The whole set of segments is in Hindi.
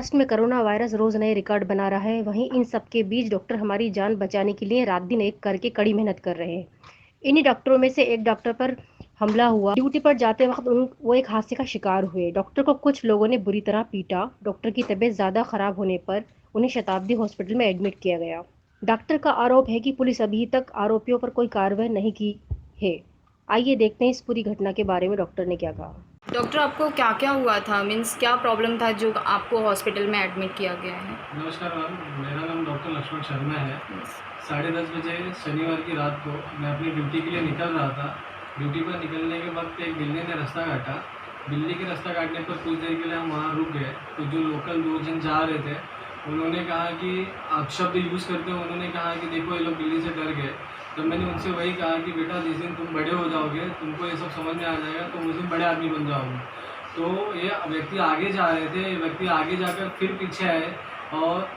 महाराष्ट्र में कोरोना वायरस रोज नए रिकॉर्ड बना रहा है। वहीं इन सब के बीच डॉक्टर हमारी जान बचाने के लिए रात दिन एक करके कड़ी मेहनत कर रहे हैं। इन्हीं डॉक्टरों में से एक डॉक्टर पर हमला हुआ। ड्यूटी पर जाते वक्त वो एक हादसे का शिकार हुए। डॉक्टर को कुछ लोगों ने बुरी तरह पीटा। डॉक्टर की तबीयत ज्यादा खराब होने पर उन्हें शताब्दी हॉस्पिटल में एडमिट किया गया। डॉक्टर का आरोप है कि पुलिस अभी तक आरोपियों पर कोई कार्रवाई नहीं की है। आइए देखते हैं इस पूरी घटना के बारे में डॉक्टर ने क्या कहा। डॉक्टर आपको क्या-क्या हुआ था? मीन्स क्या प्रॉब्लम था जो आपको हॉस्पिटल में एडमिट किया गया है? नमस्कार मैम, मेरा नाम डॉक्टर लक्ष्मण शर्मा है। यस। 10:30 बजे शनिवार की रात को मैं अपनी ड्यूटी के लिए निकल रहा था। ड्यूटी पर निकलने के वक्त एक बिल्ली ने रास्ता काटा। बिल्ली के रास्ता काटने पर कुछ देर के लिए हम वहाँ रुक गए। तो जो लोकल लोग जन जा रहे थे उन्होंने कहा कि अपशब्द यूज़ करते हुए उन्होंने कहा कि देखो ये लोग बिल्ली से डर गए। तब मैंने उनसे वही कहा कि बेटा जिस दिन तुम बड़े हो जाओगे तुमको ये सब समझ में आ जाएगा, तुम उस दिन बड़े आदमी बन जाओगे। तो ये व्यक्ति आगे जा रहे थे, ये व्यक्ति आगे जाकर फिर पीछे आए और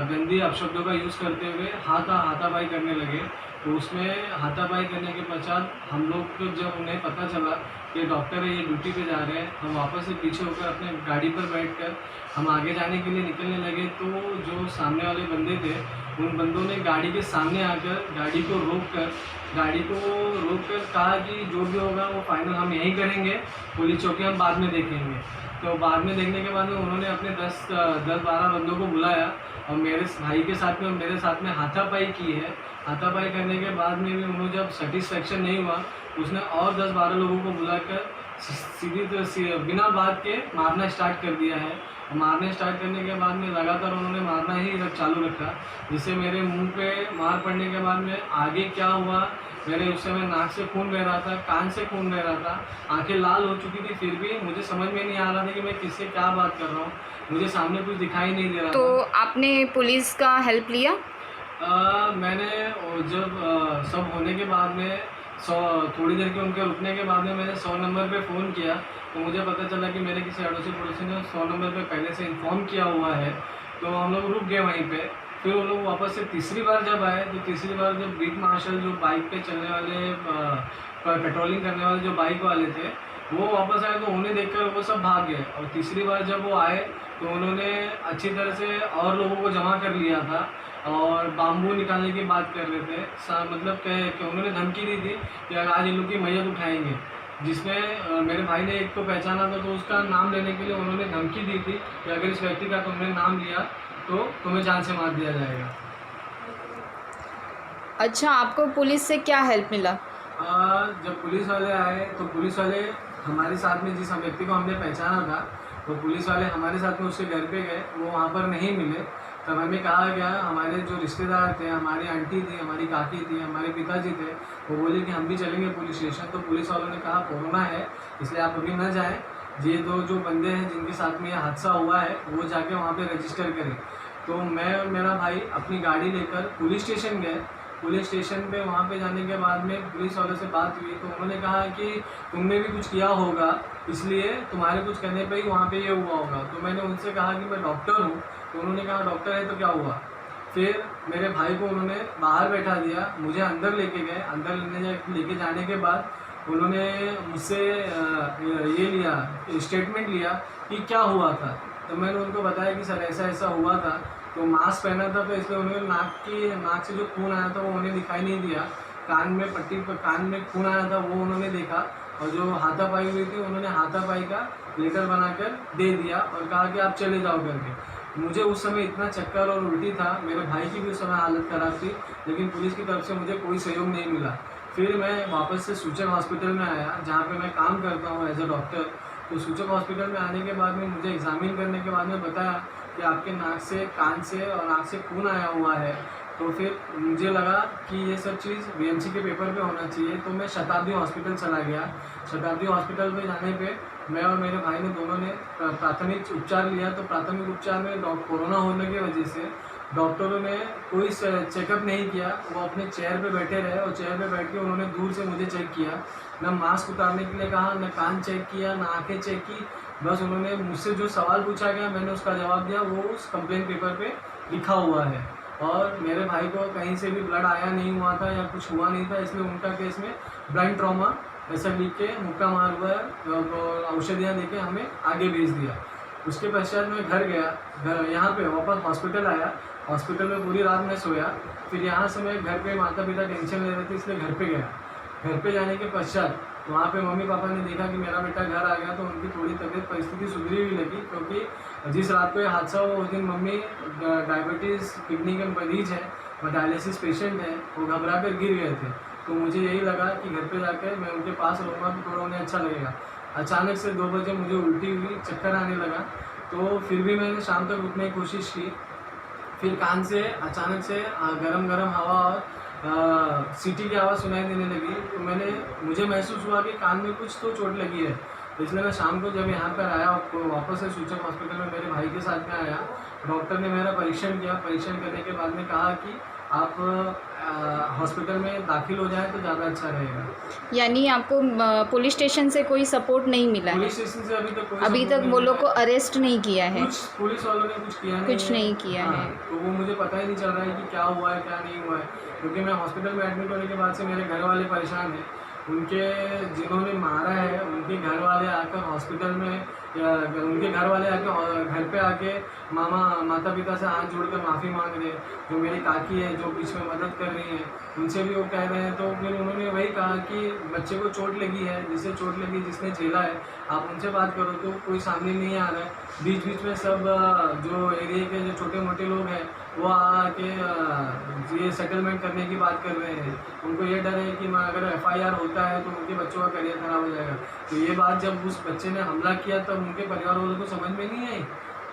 गंदी अपशब्दों का यूज़ करते हुए हाथापाई करने लगे। तो उसमें हाथापाई करने के पश्चात हम लोग को जब उन्हें पता चला कि डॉक्टर है, ये ड्यूटी पे जा रहे हैं, हम वापस से पीछे होकर अपने गाड़ी पर बैठकर हम आगे जाने के लिए निकलने लगे। तो जो सामने वाले बंदे थे उन बंदों ने गाड़ी के सामने आकर गाड़ी को रोक कर कहा कि जो भी होगा वो फाइनल हम यहीं करेंगे, पुलिस चौकी हम बाद में देखेंगे। तो बाद में देखने के बाद में उन्होंने अपने 10-12 बंदों को बुलाया और मेरे भाई के साथ में मेरे साथ में हाथापाई की है। हाथापाई करने के बाद में भी उन्हें जब सेटिस्फेक्शन नहीं हुआ, उसने और 10-12 लोगों को बुलाकर सीधी बिना बात के मारना स्टार्ट कर दिया है। मारने स्टार्ट करने के बाद में लगातार उन्होंने मारना ही चालू रखा, जिससे मेरे मुंह पे मार पड़ने के बाद में आगे क्या हुआ, मेरे उस समय नाक से खून बह रहा था, कान से खून बह रहा था, आंखें लाल हो चुकी थी। फिर भी मुझे समझ में नहीं आ रहा था कि मैं किससे क्या बात कर रहा हूँ। मुझे सामने कुछ दिखाई नहीं दे रहा तो था। आपने पुलिस का हेल्प लिया? मैंने जब सब होने के बाद में थोड़ी देर के उनके रुकने के बाद में मैंने 100 नंबर पे फ़ोन किया। तो मुझे पता चला कि मेरे किसी अड़ोसी पड़ोसी ने 100 नंबर पे पहले से इन्फॉर्म किया हुआ है। तो हम लोग रुक गए वहीं पे। फिर वो लोग वापस से तीसरी बार जब आए, तो तीसरी बार जब बीट मार्शल जो बाइक पे चलने वाले पेट्रोलिंग करने वाले जो बाइक वाले थे वो वापस आए, तो उन्हें देखकर वो सब भाग गए। और तीसरी बार जब वो आए तो उन्होंने अच्छी तरह से और लोगों को जमा कर लिया था और बाम्बू निकालने की बात कर रहे थे। मतलब कि उन्होंने धमकी दी थी कि अगर आज इन लोग की मैयत उठाएंगे, जिसमें मेरे भाई ने एक को पहचाना था। तो उसका नाम लेने के लिए उन्होंने धमकी दी थी कि अगर इस व्यक्ति का तुमने नाम लिया तो तुम्हें जान से मार दिया जाएगा। अच्छा, आपको पुलिस से क्या हेल्प मिला? जब पुलिस वाले आए तो पुलिस वाले हमारे साथ में जिस व्यक्ति को हमने पहचाना था, तो पुलिस वाले हमारे साथ में उसके घर पे गए, वो वहाँ पर नहीं मिले। तब हमें कहा गया, हमारे जो रिश्तेदार थे, हमारी आंटी थी, हमारी काकी थी, हमारे पिताजी थे, वो बोले कि हम भी चलेंगे पुलिस स्टेशन। तो पुलिस वालों ने कहा कोरोना है इसलिए आप अभी न जाएँ, ये जो बंदे हैं जिनके साथ में ये हादसा हुआ है वो जाके वहाँ पे रजिस्टर करें। तो मैं और मेरा भाई अपनी गाड़ी लेकर पुलिस स्टेशन गए। पुलिस स्टेशन पे वहाँ पे जाने के बाद में पुलिस वालों से बात हुई, तो उन्होंने कहा कि तुमने भी कुछ किया होगा, इसलिए तुम्हारे कुछ करने पे ही वहाँ पे ये हुआ होगा। तो मैंने उनसे कहा कि मैं डॉक्टर हूँ। तो उन्होंने कहा डॉक्टर है तो क्या हुआ। फिर मेरे भाई को उन्होंने बाहर बैठा दिया, मुझे अंदर लेके गए। अंदर लेके जाने के बाद उन्होंने मुझसे ये लिया, स्टेटमेंट लिया कि क्या हुआ था। तो मैंने उनको बताया कि सर ऐसा ऐसा हुआ था। तो मास्क पहना था तो इसलिए उन्होंने नाक से जो खून आया था वो उन्हें दिखाई नहीं दिया। कान में पट्टी पर कान में खून आया था वो उन्होंने देखा। और जो हाथापाई हुई थी उन्होंने हाथापाई का लेटर बनाकर दे दिया और कहा कि आप चले जाओ करके। मुझे उस समय इतना चक्कर और उल्टी था, मेरे भाई की भी उस समय हालत ख़राब थी, लेकिन पुलिस की तरफ से मुझे कोई सहयोग नहीं मिला। फिर मैं वापस से सूचक हॉस्पिटल में आया, जहाँ पे मैं काम करता हूँ एज अ डॉक्टर। तो सूचक हॉस्पिटल में आने के बाद में मुझे एग्ज़ामिन करने के बाद में बताया कि आपके नाक से, कान से और आँख से खून आया हुआ है। तो फिर मुझे लगा कि ये सब चीज़ बीएमसी के पेपर पे होना चाहिए। तो मैं शताब्दी हॉस्पिटल चला गया। शताब्दी हॉस्पिटल पे जाने पे मैं और मेरे भाई ने दोनों ने प्राथमिक उपचार लिया। तो प्राथमिक उपचार में कोरोना होने की वजह से डॉक्टरों ने कोई चेकअप नहीं किया। वो अपने चेयर पे बैठे रहे और चेयर पे बैठ के उन्होंने दूर से मुझे चेक किया। ना मास्क उतारने के लिए कहा, ना कान चेक किया, ना आँखें चेक की। बस उन्होंने मुझसे जो सवाल पूछा गया मैंने उसका जवाब दिया, वो उस कंप्लेन पेपर पे लिखा हुआ है। और मेरे भाई को कहीं से भी ब्लड आया नहीं हुआ था या कुछ हुआ नहीं था, इसलिए उनका केस में ब्रेन ट्रॉमा ऐसा लिख के मुक्का मार हुआ है और औषधियाँ देके हमें आगे भेज दिया। उसके पश्चात मैं घर गया, घर यहाँ पे वापस हॉस्पिटल आया, हॉस्पिटल में पूरी रात मैं सोया। फिर यहाँ से मैं घर पे माता पिता टेंशन ले रहे थे इसलिए घर पे गया। घर पे जाने के पश्चात वहाँ पे मम्मी पापा ने देखा कि मेरा बेटा घर आ गया, तो उनकी थोड़ी तबीयत परिस्थिति सुधरी हुई लगी, क्योंकि जिस रात को ये हादसा हुआ उस दिन मम्मी डायबिटीज़ किडनी के मरीज है और डायलिसिस पेशेंट है, वो घबरा कर गिर गए थे। तो मुझे यही लगा कि घर पे जाकर मैं उनके पास रहूँगा तो थोड़ा उन्हें अच्छा लगेगा। अचानक से 2 बजे मुझे उल्टी हुई, चक्कर आने लगा, तो फिर भी मैंने शाम तक उठने की कोशिश की। फिर कान से अचानक से गरम गरम हवा और सीटी की आवाज़ सुनाई देने लगी, तो मुझे महसूस हुआ कि कान में कुछ तो चोट लगी है। इसलिए मैं शाम को जब यहाँ पर आया वापस से सूचक हॉस्पिटल में मेरे भाई के साथ में आया, डॉक्टर ने मेरा परीक्षण किया। परीक्षण करने के बाद में कहा कि आप हॉस्पिटल में दाखिल हो जाएं तो ज़्यादा अच्छा रहेगा। यानी आपको पुलिस स्टेशन से कोई सपोर्ट नहीं मिला है? पुलिस स्टेशन से अभी तक वो लोग को अरेस्ट नहीं किया है? कुछ पुलिस वालों ने कुछ किया नहीं, कुछ नहीं किया है। तो वो मुझे पता ही नहीं चल रहा है कि क्या हुआ है क्या नहीं हुआ है, क्योंकि मैं हॉस्पिटल में एडमिट होने के बाद से मेरे घर वाले परेशान हैं। जिन्होंने मारा है उनके घर वाले आकर हॉस्पिटल में, या उनके घर वाले आके घर पे आके माता पिता से हाथ जोड़कर माफ़ी मांग रहे हैं। जो मेरी काकी है जो बीच में मदद कर रही है, उनसे भी वो कह रहे हैं। तो फिर उन्होंने वही कहा कि बच्चे को चोट लगी है, जिसे चोट लगी जिसने झेला है, आप उनसे बात करो। तो कोई सामने नहीं आ रहा है। बीच बीच में सब जो एरिया के जो छोटे मोटे लोग हैं वो आके ये सेटलमेंट करने की बात कर रहे हैं। उनको ये डर है कि अगर FIR होता है तो उनके बच्चों का करियर ख़राब हो जाएगा। तो ये बात जब उस बच्चे ने हमला किया तब उनके परिवार वालों को समझ में नहीं आई।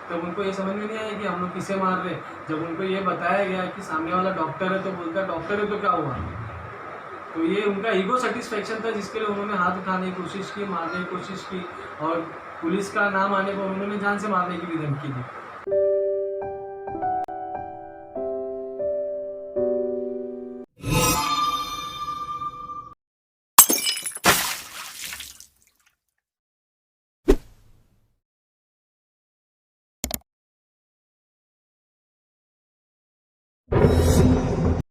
तब उनको ये समझ में नहीं आया कि हम लोग किसे मार रहे। जब उनको ये बताया गया कि सामने वाला डॉक्टर है, तो बोलता डॉक्टर है तो क्या हुआ। तो ये उनका ईगो सेटिस्फेक्शन था, जिसके लिए उन्होंने हाथ उठाने की कोशिश की, मारने की कोशिश की, और पुलिस का नाम आने पर उन्होंने जान से मारने की भी धमकी दी।